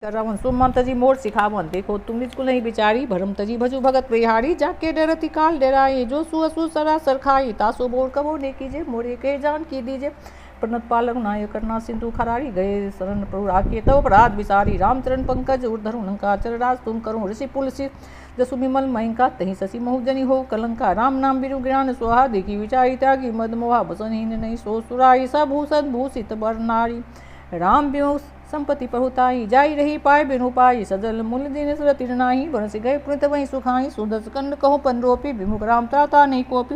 रावण सुमन तजी मोर सिखावन देखो तुम निजकुल नहीं बिचारी भरम तजी भजु भगत बिहारी जाके डरती काल डराए जो सुअसु सरासर खाई तासो बोर कबो ने कीजे मोरे के जान की दीजे प्रणत पालक नाय करना सिंधु खरारी गए शरण प्रभु राखे तव अपराध विसारी रामचरण पंकज उर्धरु लंका चरराज तुम करो ऋषि पुलसी जसु विमल महिंका तही शशि महुजनी हो कलंका राम नाम बिरु ज्ञान सुहा देखी विचारी त्यागी मद मोहा बसनहीन नहीं सो सुराई सभूषण भूषित बर नारी राम ब्यो संपत्ति पहुताई जाई रही पाए बिनु पाई सजल मूल दिन सुरति नाही बरस गए पुनित वही सुखाई सुदस कंड कहो पंद्रोपी विमुख राम त्राता नहीं कोपी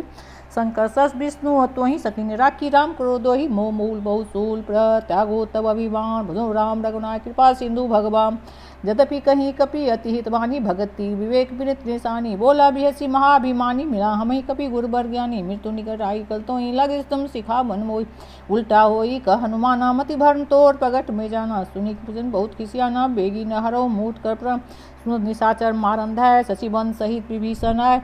शंकर सस विष्णु तो ही सकिन राखी राम क्रोधो ही मोह मूल बहुसूल प्रत्यागो तब अभिमान भजो राम रघुनाथ कृपा सिंधु भगवान यद्यपि कहीं कपि अति हितवानी भगति विवेक विनित निशानी बोला भी हसी महाभिमानी मिला हमें कपि गुरुबर ज्ञानी मृत्यु निकट आई कल तो ही लगे तुम सिखा मन मोई उल्टा होई कह हनुमाना मति भरम तोड़ प्रगट में जाना सुनी पूजन बहुत किसियाना बेगी न हरो मूठ कर सुन निशाचर मारन धाय शशिवन सहित विभीषण है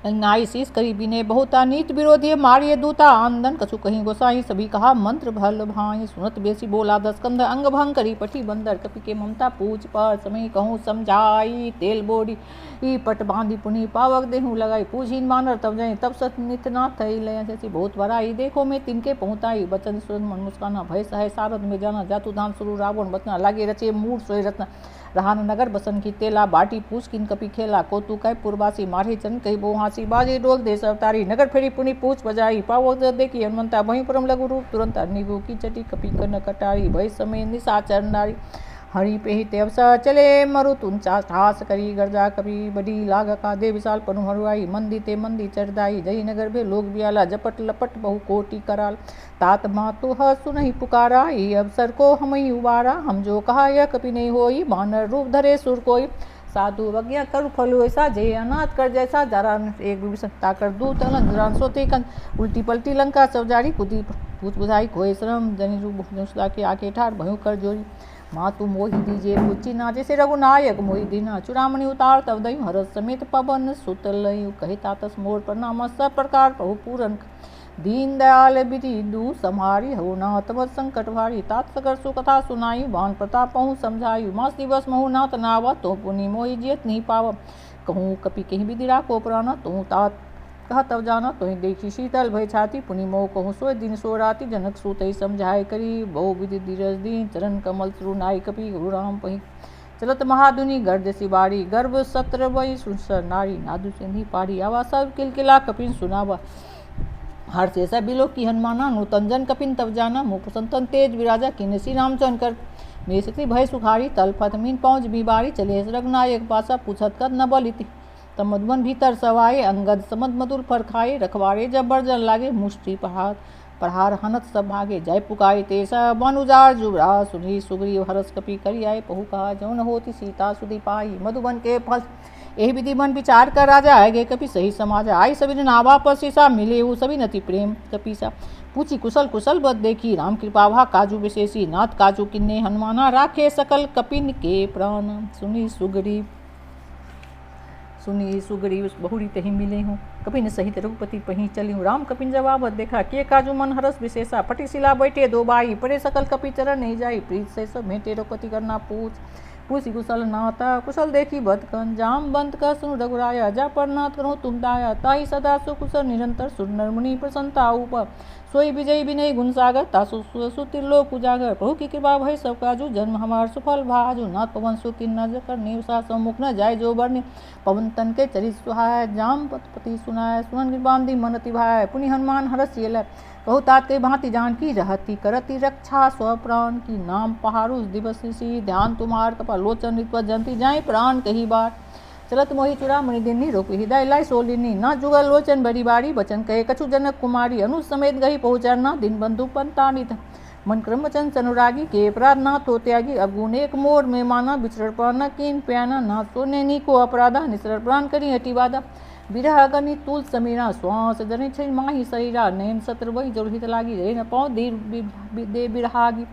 नाई शीस करीबी ने बहुता नीत विरोधी मारिय दूता आंदन कछु कहीं गोसाई सभी कहा मंत्र भल भाई सुनत बेसी बोला दस कंध अंग भंग करी पठी बंदर कपि के ममता पूछ पर समय कहूँ समझाई तेल बोड़ी पट बांधी पुनी पावक देहू लगाई पूछीन मानर तब जाए तब सत नित ना थई ले जैसी बहुत बड़ाई देखो मैं तिनके पहुँचाई बचन सुरन मन मुस्काना भय सहाय सारद में जाना जातु धाम सुरु रावण बचना लागे रचे मूड सोय रत्न रहान नगर बसन की तेला बाटी पूछ किन कपि खेला कोतु कै पुरवासी मारे चन कही बोहासी बाजे डोल देश अवतारी नगर फेरी पुनी पूछ बजाई पावक देखी हनुमंता भई परम लघु रूप तुरंत निगु की चटी कपि कन कटारी भय समय निशाचर नारी हरि पे ते अवसर चले मरु तुंचा ठास करी गर्जा कभी बड़ी लाग का दे विशाल पनु हरुआई मंदी ते मंदी चरदाई जही नगर बे लोग बियाला जपट लपट बहु कोटि कराल तात मातु ह सुनहि पुकारा ये अवसर को हम ही उबारा हम जो कहा यह कभी नहीं होई बानर रूप धरे सुर कोई साधु वज्ञा कर फलो ऐसा जय अनाथ कर जैसा जरा एक विषता कर दूत अलंजरान सोते कन उल्टी पलटी लंका सवजारी कुदी पूछ बुझाई खोए श्रम जनी रूप के आके ठार भयु कर जोरी माँ तू मोहि दीजिए पूछी ना जैसे रघुनायक मोहि दीना चुरामणि उतार तब दई हरस समेत पवन सुत लयु कही तातस मोर प्रणाम सब प्रकार प्रभु पूरन दीन दयाल विधि दू सम्हारी हो नाथ मत संकट भारी तात सकर सुकथा सुनाई बान प्रताप पहु समझायु मास दिवस महु नाथ नावा तो पुनि मोहि जियत नहीं पाव कहूँ कपि कहीं विदिरा को प्राणा तू तात कह तब जाना तो देखी शीतल भय छाती पुनि मोह कहूँ सोए दिन सो राति जनक सूत समझाए करी बहु विधि धीरज दीन चरण कमल श्रु नाय कपि गुरु राम पही चलत महादुनि गर्द सिबारी गर्भ सत्र वही सुनसर नारी नादु सिंधी पारी आवा सब किलकिला कपिन सुनावा हर से सब बिलो की हनुमाना नूतंजन कपिन तब जाना मुख संतन तेज विराजा किन श्री रामचंद्र कर मेसती भय सुखारी तल फतमीन पहुँच बीबारी चले रघुनायक पासा पूछत कर न बलिति तब मधुबन भीतर सवाए अंगद समद मधुर फर खाए रखवारे जब बर्जन लागे मुष्टि प्रहार हनत सब भागे जय पुकारे तेसा वन उजार जुबरा सुनी सुग्रीव हरस कपि करी आए पहु कहा जौन होती सीता सुधी पाई मधुबन के फल यही विधि मन विचार कर राजा आएगे कपि सही समाज आई सभी नावा पर शीशा मिले वो सभी नति प्रेम कपीसा पूछी कुशल कुशल बद देखी राम कृपा भा काजू विशेषी नाथ काजू किन्ने हनुमाना राखे सकल कपिन के प्राण सुनी सुग्रीव बहुरी तही मिले हूँ कपिन सहित रघुपति पही चली हूँ राम कपिन जवाब देखा के काजू मन हरस विशेषा फटी शिला बैठे दो बाई परे सकल कपि चरण नहीं जाई प्रीत से सब भेंटे रघुपति करना पूछी कुशल नाता कुशल देखी बदकन जाम बंद कर सुन रघुराया जा पर नाथ करो तुम दाया ताही सदा सुकुशल निरंतर सुर नरमुनि प्रसन्नता ऊपर सोई विजय विनय गुण सागर तासु सुतिर्लोक उजागर प्रभु की कृपा भय सब काजू जन्म हमार सुफल भाजू नाथ पवन सुति नजर कर निवसा सम्मुख न जाय जो बर्णी पवन तन के चरित सुहाय जाम पति सुनाय सुनन बांधी मनति भाय पुनि हनुमान हरस ये कहु तात के भांति जानकी रहती करती रक्षा स्वप्राण की नाम पहारुष दिवस सी ध्यान तुम्हार कपा लोचन ऋतु जंती जाए प्राण कही बार चलत मोहि चुरामणि दिनी रोक हृदय लाई सोलिनी न जुगल लोचन बड़ी बारी बचन कहे कछु जनक कुमारी अनु समेत गही पहुँचरना दिन बंधु पंतानित मन क्रमचन अनुरागी के अपराध नाथ हो त्यागी अवगुण एक मोर में माना बिछड़ पाना कीन प्याना नाथ सोने नी को अपराधा निसर प्राण करी हटिवादा विरह गनि तुल समीरा श्वास जनि छै माही शरीरा नैन सत्र वही जोर हित लागी रे न पाँव दे बिरहागी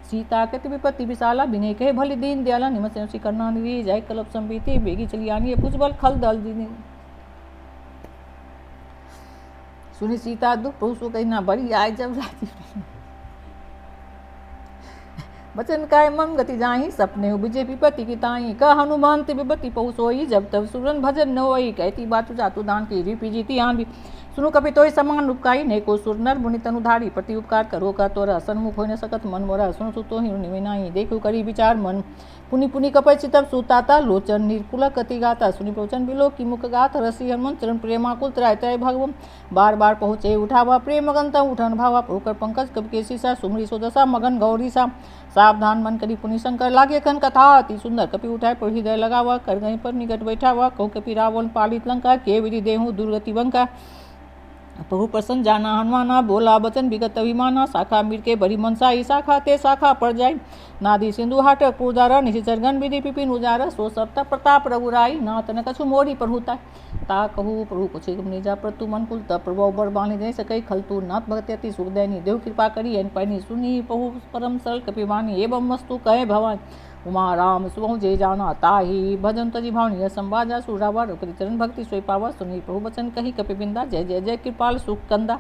सीता कति विपत्ति विशाला बिने कहे भली दीन दयाला निमस करना निरी जय कलप संबीती बेगी चली आनी पुष्बल खल दल दीनी सुनी सीता दुख प्रभु कहना बड़ी आय जब राजी बचन काय मन गति जाही, सपने उबिजे विपत्ति की ताई। कह हनुमान ते विपत्ति पहु सोई, जब तब सुरन भजन न होई। कहती बातु जातु दान की रीपी जीती आन भी। सुनु कपि तोय समान उपकाई, नेको सुर नर मुनि तनुधारी। प्रति उपकार करो का तोरा, सन्मुख होय न सकत मन मोरा। सुनु सुतो ही निविनाई, देखु करी विचार मन। पुनि पुनि कपय चितब सुताता, लोचन निर्कुल कति गाता। सुनि प्रवचन बिलो की मुख गात, रसी हनुमंत चरण प्रेमाकुल त्राय त्राय भगवम। बार बार पहुँचे उठावा, प्रेम गंता उठन भावा। प्रभुकर पंकज कवि के शीसा, सुमरी सो दशा मगन गौरी सा। सावधान मन करी पुनि शंकर, लागे खन कथा अति सुंदर। कपि उठाए पर हृदय लगावा, कर गई पर निकट बैठावा। कहु कपि रावण पालित लंका, के विधि देहु दुर्गति बंका। प्रभु प्रसन्न जाना हनुमाना, बोला बचन विगत अभिमाना। शाखा मीर के बड़ी मनसाई, शाखा ते शाखा पड़ जाई। नादी सिंधु हाटक पुजारा, निशिचर गण विधि पिपिन उजारा। सो सब तप प्रताप रघुराई, नाथ न कछु मोरी प्रभुता। ता कहू प्रभु कुछ निजा प्रतु मन कुल, तब प्रभु बर बाणी दे सकई खलतु। नाथ भगत अति सुख दैनी, देव कृपा करी एन पैनी। सुनी प्रभु परम सरल कपिवानी, एवं मस्तु कहे भवानी। उमा राम सुबह जे जाना, ताही भजन तजी भावनी। संबाजा सुरावा, रघुपति चरण भक्ति सोई पावा। सुनी प्रभु बचन कही कपिबिंदा, जय जय जय कृपाल सुख कंदा।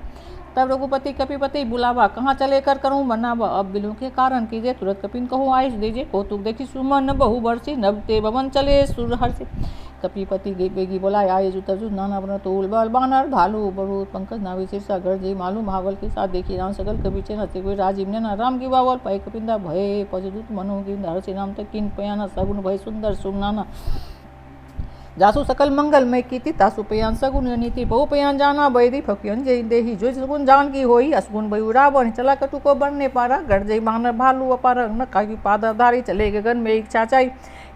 तब रघुपति कपिपति बुलावा, कहाँ चले कर करूँ मनावा। अब बिलु के कारण कीजे, तुरंत कपिन कहूँ आयुष दीजिए। कौतुक देखी सुमन बहु बरसी, नभ ते भवन चले सुर हर्षि। कपिपति बेगी बोलाय, आये जुतरजु नाना बन तोल बल बानर। भालू बरु पंकज नाभि शीर्षा, गर्जे मालू महाबल के साथ। देखी राम सकल कपि नृत्य राजीव नैना। राम की बावल पै कपिंदा, भय पजदूत मनो गिंदा। हर्षि राम तक किन पयाना, सगुन भय सुंदर सुमनाना। जासु सकल मंगल में कीति, तासु पयान सगुन नीति। बहु पयान जाना बैदी, फकियन जय देही। जो सगुन जान की होई, असगुन भयु रावण। चला कटु को बनने पारा, गर्जई बानर भालू अपार। न काकी पादाधारी, चले गगन में इच्छा चाई।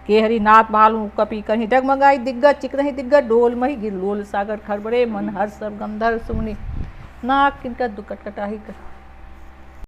के हरि नाथ भालू कपि कहीं डगमगाई। दिग्गज चिकरहि दिग्गज, डोल मही गिर लोल सागर। खरबरे मन हर्ष सब गंधर्व सुमनि। नाक किनकर दुकट कटाही कर।